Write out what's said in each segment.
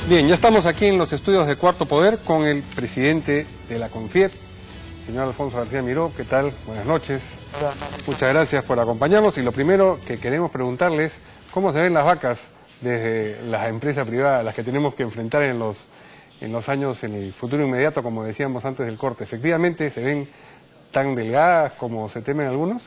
Bien, ya estamos aquí en los estudios de Cuarto Poder con el presidente de la CONFIEP, señor Alfonso García Miró. ¿Qué tal? Buenas noches. Muchas gracias por acompañarnos. Y lo primero que queremos preguntarles, ¿cómo se ven las vacas desde las empresas privadas, las que tenemos que enfrentar en los años, en el futuro inmediato, como decíamos antes del corte? ¿Efectivamente se ven tan delgadas como se temen algunos?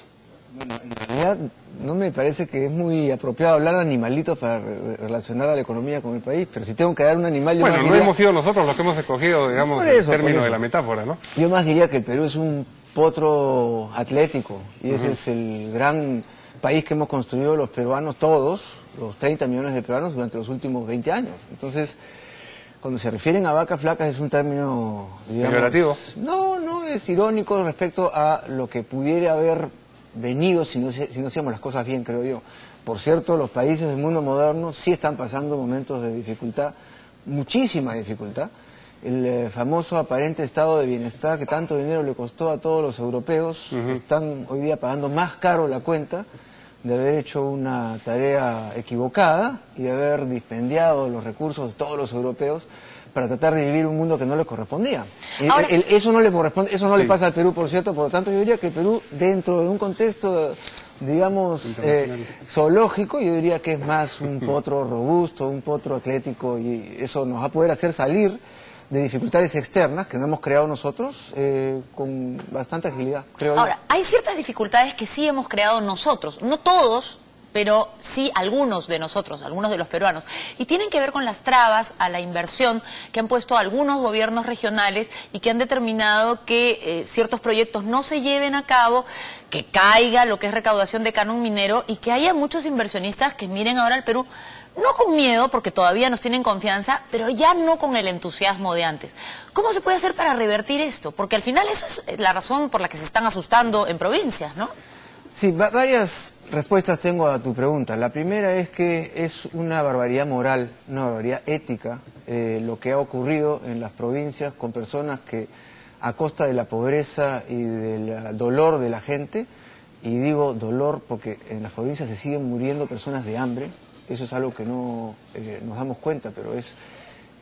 Bueno, en realidad no me parece que es muy apropiado hablar de animalitos para relacionar a la economía con el país, pero si tengo que dar un animal... Bueno, no hemos sido nosotros los que hemos escogido, digamos, el término de la metáfora, ¿no? Yo más diría que el Perú es un potro atlético, y ese es el gran país que hemos construido los peruanos todos, los 30 millones de peruanos durante los últimos 20 años. Entonces, cuando se refieren a vacas flacas es un término, digamos... ¿peyorativo? No, es irónico respecto a lo que pudiera haber venido si no hacíamos las cosas bien, creo yo. Por cierto, los países del mundo moderno sí están pasando momentos de dificultad, muchísima dificultad. El famoso aparente estado de bienestar que tanto dinero le costó a todos los europeos, están hoy día pagando más caro la cuenta de haber hecho una tarea equivocada y de haber dispendiado los recursos de todos los europeos para tratar de vivir un mundo que no les correspondía. Ahora, eso no le corresponde, eso no le pasa al Perú, por cierto. Por lo tanto, yo diría que el Perú, dentro de un contexto, digamos, zoológico, yo diría que es más un potro robusto, un potro atlético, y eso nos va a poder hacer salir de dificultades externas que no hemos creado nosotros con bastante agilidad, creo yo. Ahora, hay ciertas dificultades que sí hemos creado nosotros, no todos, pero sí algunos de nosotros, algunos de los peruanos, y tienen que ver con las trabas a la inversión que han puesto algunos gobiernos regionales y que han determinado que ciertos proyectos no se lleven a cabo, que caiga lo que es recaudación de canon minero y que haya muchos inversionistas que miren ahora al Perú, no con miedo, porque todavía nos tienen confianza, pero ya no con el entusiasmo de antes. ¿Cómo se puede hacer para revertir esto? Porque al final eso es la razón por la que se están asustando en provincias, ¿no? Sí, varias respuestas tengo a tu pregunta. La primera es que es una barbaridad moral, una barbaridad ética, lo que ha ocurrido en las provincias con personas que, a costa de la pobreza y del dolor de la gente, y digo dolor porque en las provincias se siguen muriendo personas de hambre, eso es algo que no nos damos cuenta, pero es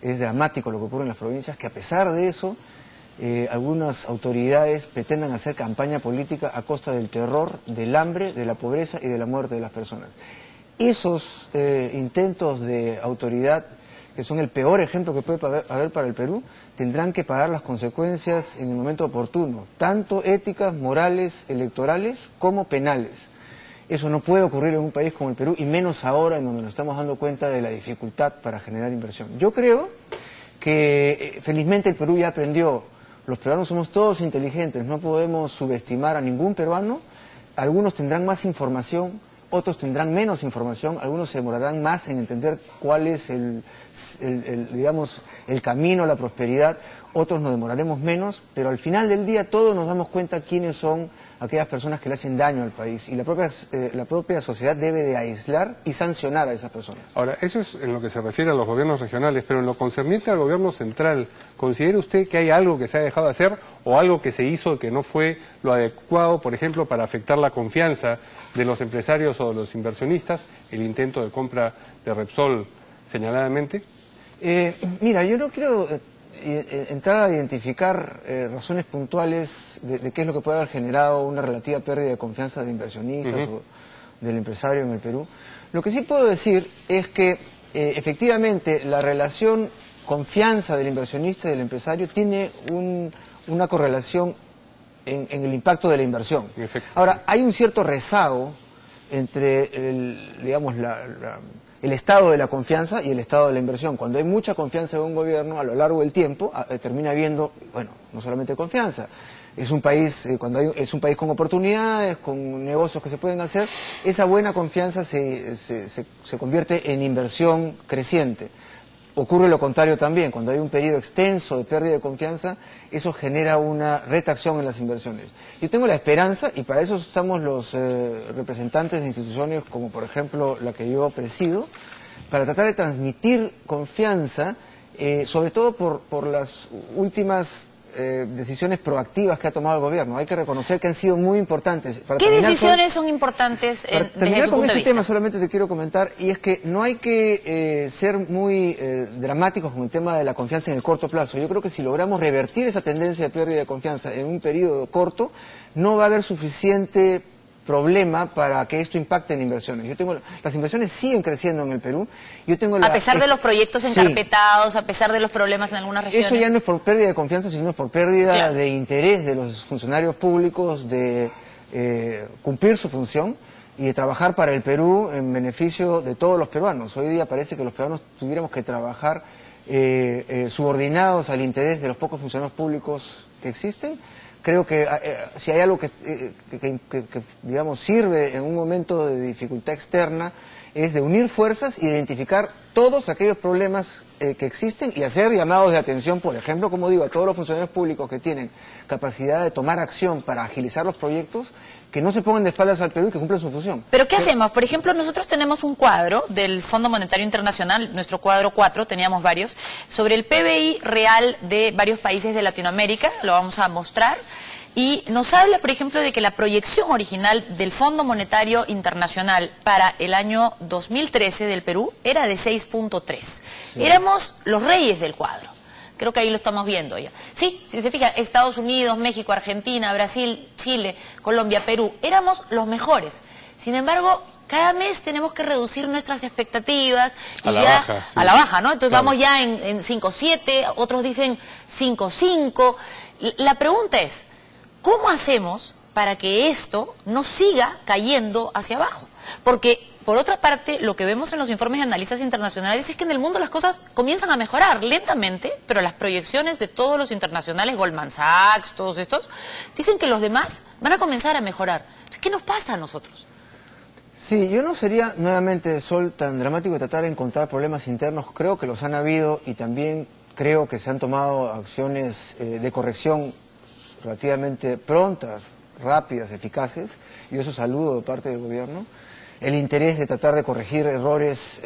dramático lo que ocurre en las provincias, que a pesar de eso, algunas autoridades pretendan hacer campaña política a costa del terror, del hambre, de la pobreza y de la muerte de las personas. Esos intentos de autoridad, que son el peor ejemplo que puede haber para el Perú, tendrán que pagar las consecuencias en el momento oportuno, tanto éticas, morales, electorales, como penales. Eso no puede ocurrir en un país como el Perú, y menos ahora en donde nos estamos dando cuenta de la dificultad para generar inversión. Yo creo que felizmente el Perú ya aprendió. Los peruanos somos todos inteligentes, no podemos subestimar a ningún peruano. Algunos tendrán más información, otros tendrán menos información, algunos se demorarán más en entender cuál es digamos, el camino a la prosperidad, otros nos demoraremos menos, pero al final del día todos nos damos cuenta quiénes son aquellas personas que le hacen daño al país, y la propia sociedad debe de aislar y sancionar a esas personas. Ahora, eso es en lo que se refiere a los gobiernos regionales, pero en lo concerniente al gobierno central, ¿considera usted que hay algo que se ha dejado de hacer o algo que se hizo que no fue lo adecuado, por ejemplo, para afectar la confianza de los empresarios o de los inversionistas, el intento de compra de Repsol señaladamente? Mira, yo no quiero entrar a identificar razones puntuales de qué es lo que puede haber generado una relativa pérdida de confianza de inversionistas o del empresario en el Perú. Lo que sí puedo decir es que efectivamente la relación confianza del inversionista y del empresario tiene una correlación en el impacto de la inversión. Ahora, hay un cierto rezago entre digamos, el estado de la confianza y el estado de la inversión. Cuando hay mucha confianza en un gobierno, a lo largo del tiempo, termina habiendo, bueno, no solamente confianza, es un país, es un país con oportunidades, con negocios que se pueden hacer, esa buena confianza se convierte en inversión creciente. Ocurre lo contrario también, cuando hay un periodo extenso de pérdida de confianza, eso genera una retracción en las inversiones. Yo tengo la esperanza, y para eso estamos los representantes de instituciones como por ejemplo la que yo presido, para tratar de transmitir confianza, sobre todo por las últimas decisiones proactivas que ha tomado el gobierno. Hay que reconocer que han sido muy importantes. ¿Qué decisiones son importantes para terminar con ese tema, solamente te quiero comentar, y es que no hay que ser muy dramáticos con el tema de la confianza en el corto plazo. Yo creo que si logramos revertir esa tendencia de pérdida de confianza en un periodo corto, no va a haber suficiente problema para que esto impacte en inversiones. Las inversiones siguen creciendo en el Perú. A pesar de los proyectos encarpetados, sí, a pesar de los problemas en algunas regiones. Eso ya no es por pérdida de confianza, sino por pérdida de interés de los funcionarios públicos de cumplir su función y de trabajar para el Perú en beneficio de todos los peruanos. Hoy día parece que los peruanos tuviéramos que trabajar subordinados al interés de los pocos funcionarios públicos que existen. Creo que si hay algo que digamos, sirve en un momento de dificultad externa, es de unir fuerzas, identificar todos aquellos problemas que existen y hacer llamados de atención, por ejemplo, como digo, a todos los funcionarios públicos que tienen capacidad de tomar acción para agilizar los proyectos, que no se pongan de espaldas al Perú y que cumplan su función. ¿Pero qué hacemos? Por ejemplo, nosotros tenemos un cuadro del Fondo Monetario Internacional, nuestro cuadro 4, teníamos varios, sobre el PBI real de varios países de Latinoamérica, lo vamos a mostrar. Y nos habla, por ejemplo, de que la proyección original del Fondo Monetario Internacional para el año 2013 del Perú era de 6.3. Sí. Éramos los reyes del cuadro. Creo que ahí lo estamos viendo ya. Sí, si se fija, Estados Unidos, México, Argentina, Brasil, Chile, Colombia, Perú, éramos los mejores. Sin embargo, cada mes tenemos que reducir nuestras expectativas y a la baja, ¿no? Entonces vamos ya en 5.7, otros dicen 5.5. La pregunta es, ¿cómo hacemos para que esto no siga cayendo hacia abajo? Porque, por otra parte, lo que vemos en los informes de analistas internacionales es que en el mundo las cosas comienzan a mejorar lentamente, pero las proyecciones de todos los internacionales, Goldman Sachs, todos estos, dicen que los demás van a comenzar a mejorar. Entonces, ¿qué nos pasa a nosotros? Sí, yo no sería nuevamente, Sol, tan dramático de tratar de encontrar problemas internos. Creo que los han habido y también creo que se han tomado acciones de corrección relativamente prontas, rápidas, eficaces, y eso saludo de parte del gobierno, el interés de tratar de corregir errores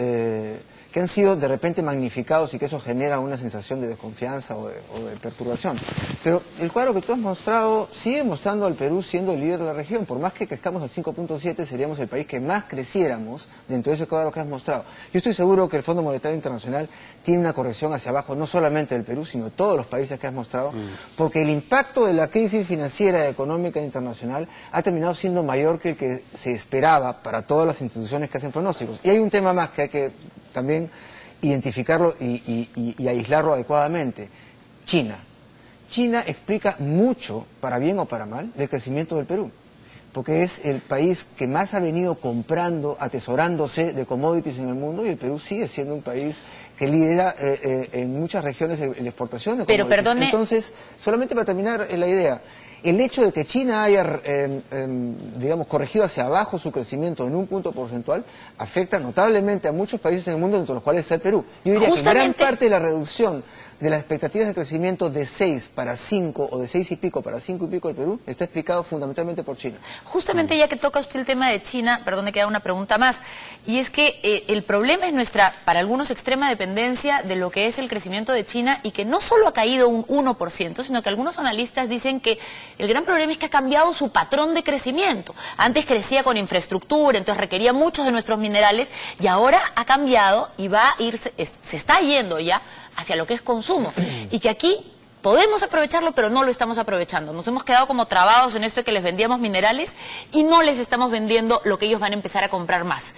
que han sido de repente magnificados y que eso genera una sensación de desconfianza o de perturbación. Pero el cuadro que tú has mostrado sigue mostrando al Perú siendo el líder de la región. Por más que crezcamos al 5.7, seríamos el país que más creciéramos dentro de ese cuadro que has mostrado. Yo estoy seguro que el Fondo Monetario Internacional tiene una corrección hacia abajo, no solamente del Perú, sino de todos los países que has mostrado, porque el impacto de la crisis financiera y económica internacional ha terminado siendo mayor que el que se esperaba para todas las instituciones que hacen pronósticos. Y hay un tema más que hay que también identificarlo y aislarlo adecuadamente. China. China explica mucho, para bien o para mal, del crecimiento del Perú, porque es el país que más ha venido comprando, atesorándose de commodities en el mundo, y el Perú sigue siendo un país que lidera en muchas regiones en exportación de commodities. Pero perdone... Entonces, solamente para terminar la idea, el hecho de que China haya, digamos, corregido hacia abajo su crecimiento en un punto porcentual afecta notablemente a muchos países en el mundo, entre los cuales está el Perú. Yo diría que gran parte de la reducción de las expectativas de crecimiento de 6 para 5 o de 6 y pico para 5 y pico del Perú está explicado fundamentalmente por China. Justamente ya que toca usted el tema de China, perdón, me queda una pregunta más, y es que el problema es nuestra, para algunos, extrema dependencia de lo que es el crecimiento de China, y que no solo ha caído un 1%, sino que algunos analistas dicen que el gran problema es que ha cambiado su patrón de crecimiento. Antes crecía con infraestructura, entonces requería muchos de nuestros minerales, y ahora ha cambiado y va a irse, se está yendo ya hacia lo que es consumo, y que aquí podemos aprovecharlo, pero no lo estamos aprovechando. Nos hemos quedado como trabados en esto de que les vendíamos minerales y no les estamos vendiendo lo que ellos van a empezar a comprar más.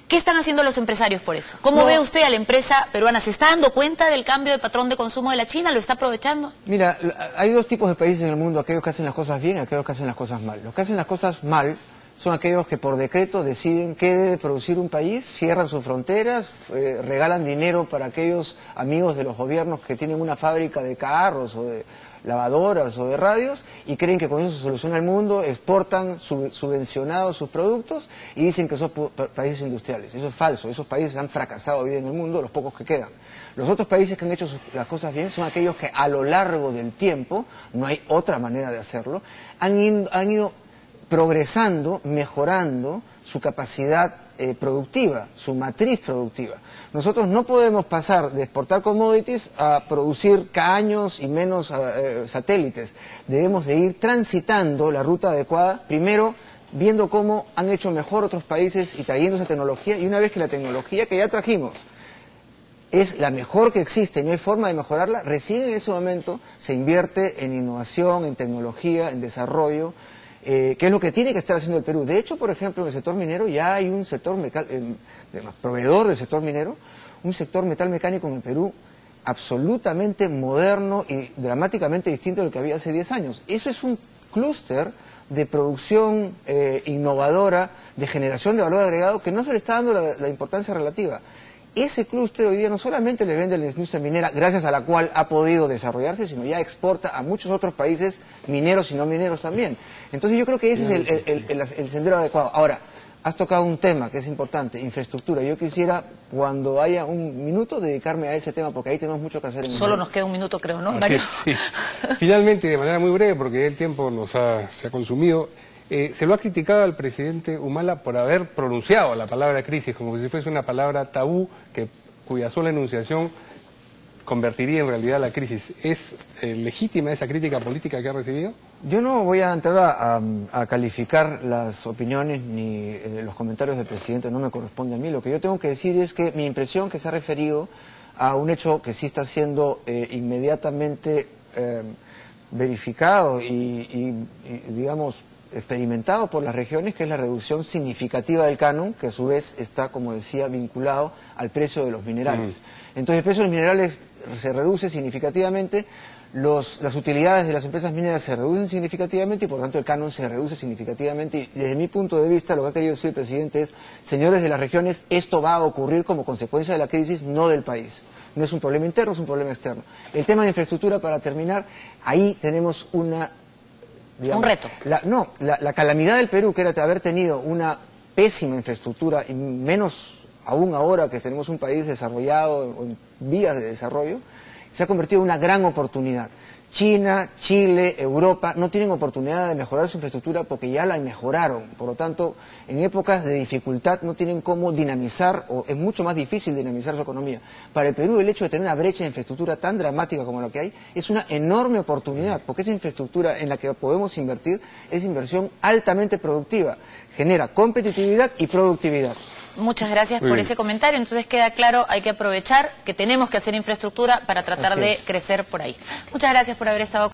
¿Qué están haciendo los empresarios por eso? ¿Cómo ve usted a la empresa peruana? ¿Se está dando cuenta del cambio de patrón de consumo de la China? ¿Lo está aprovechando? Mira, hay dos tipos de países en el mundo, aquellos que hacen las cosas bien y aquellos que hacen las cosas mal. Los que hacen las cosas mal son aquellos que por decreto deciden qué debe producir un país, cierran sus fronteras, regalan dinero para aquellos amigos de los gobiernos que tienen una fábrica de carros o de lavadoras o de radios y creen que con eso se soluciona el mundo, exportan subvencionados sus productos y dicen que son países industriales. Eso es falso, esos países han fracasado hoy en el mundo, los pocos que quedan. Los otros países que han hecho las cosas bien son aquellos que a lo largo del tiempo, no hay otra manera de hacerlo, han ido progresando, mejorando su capacidad productiva, su matriz productiva. Nosotros no podemos pasar de exportar commodities a producir caños y menos satélites. Debemos de ir transitando la ruta adecuada, primero viendo cómo han hecho mejor otros países y trayendo esa tecnología, y una vez que la tecnología que ya trajimos es la mejor que existe y no hay forma de mejorarla, recién en ese momento se invierte en innovación, en tecnología, en desarrollo, que es lo que tiene que estar haciendo el Perú. De hecho, por ejemplo, en el sector minero ya hay un sector proveedor del sector minero, un sector metal mecánico en el Perú absolutamente moderno y dramáticamente distinto del que había hace 10 años. Eso es un clúster de producción innovadora, de generación de valor agregado, que no se le está dando la importancia relativa. Ese clúster hoy día no solamente le vende a la industria minera, gracias a la cual ha podido desarrollarse, sino ya exporta a muchos otros países mineros y no mineros también. Entonces yo creo que ese es el sendero adecuado. Ahora, has tocado un tema que es importante, infraestructura. Yo quisiera, cuando haya un minuto, dedicarme a ese tema, porque ahí tenemos mucho que hacer. Solo nos queda un minuto, creo, ¿no, Así Mario? es, sí. Finalmente, de manera muy breve, porque el tiempo se ha consumido, se lo ha criticado al presidente Humala por haber pronunciado la palabra crisis como si fuese una palabra tabú cuya sola enunciación convertiría en realidad la crisis. ¿Es legítima esa crítica política que ha recibido? Yo no voy a entrar a calificar las opiniones ni los comentarios del presidente, no me corresponde a mí. Lo que yo tengo que decir es que mi impresión que se ha referido a un hecho que sí está siendo inmediatamente verificado y digamos, experimentado por las regiones, que es la reducción significativa del canon, que a su vez está, como decía, vinculado al precio de los minerales. Entonces el precio de los minerales se reduce significativamente, las utilidades de las empresas mineras se reducen significativamente y por tanto el canon se reduce significativamente. Y desde mi punto de vista lo que ha querido decir el presidente es, señores de las regiones, esto va a ocurrir como consecuencia de la crisis, no del país. No es un problema interno, es un problema externo. El tema de infraestructura, para terminar, ahí tenemos digamos, un reto. La calamidad del Perú, que era haber tenido una pésima infraestructura, y menos aún ahora que tenemos un país desarrollado, o en vías de desarrollo, se ha convertido en una gran oportunidad. China, Chile, Europa no tienen oportunidad de mejorar su infraestructura porque ya la mejoraron. Por lo tanto, en épocas de dificultad no tienen cómo dinamizar, o es mucho más difícil dinamizar su economía. Para el Perú, el hecho de tener una brecha de infraestructura tan dramática como la que hay es una enorme oportunidad, porque esa infraestructura en la que podemos invertir es inversión altamente productiva, genera competitividad y productividad. Muchas gracias por ese comentario. Entonces queda claro, hay que aprovechar que tenemos que hacer infraestructura para tratar de crecer por ahí. Muchas gracias por haber estado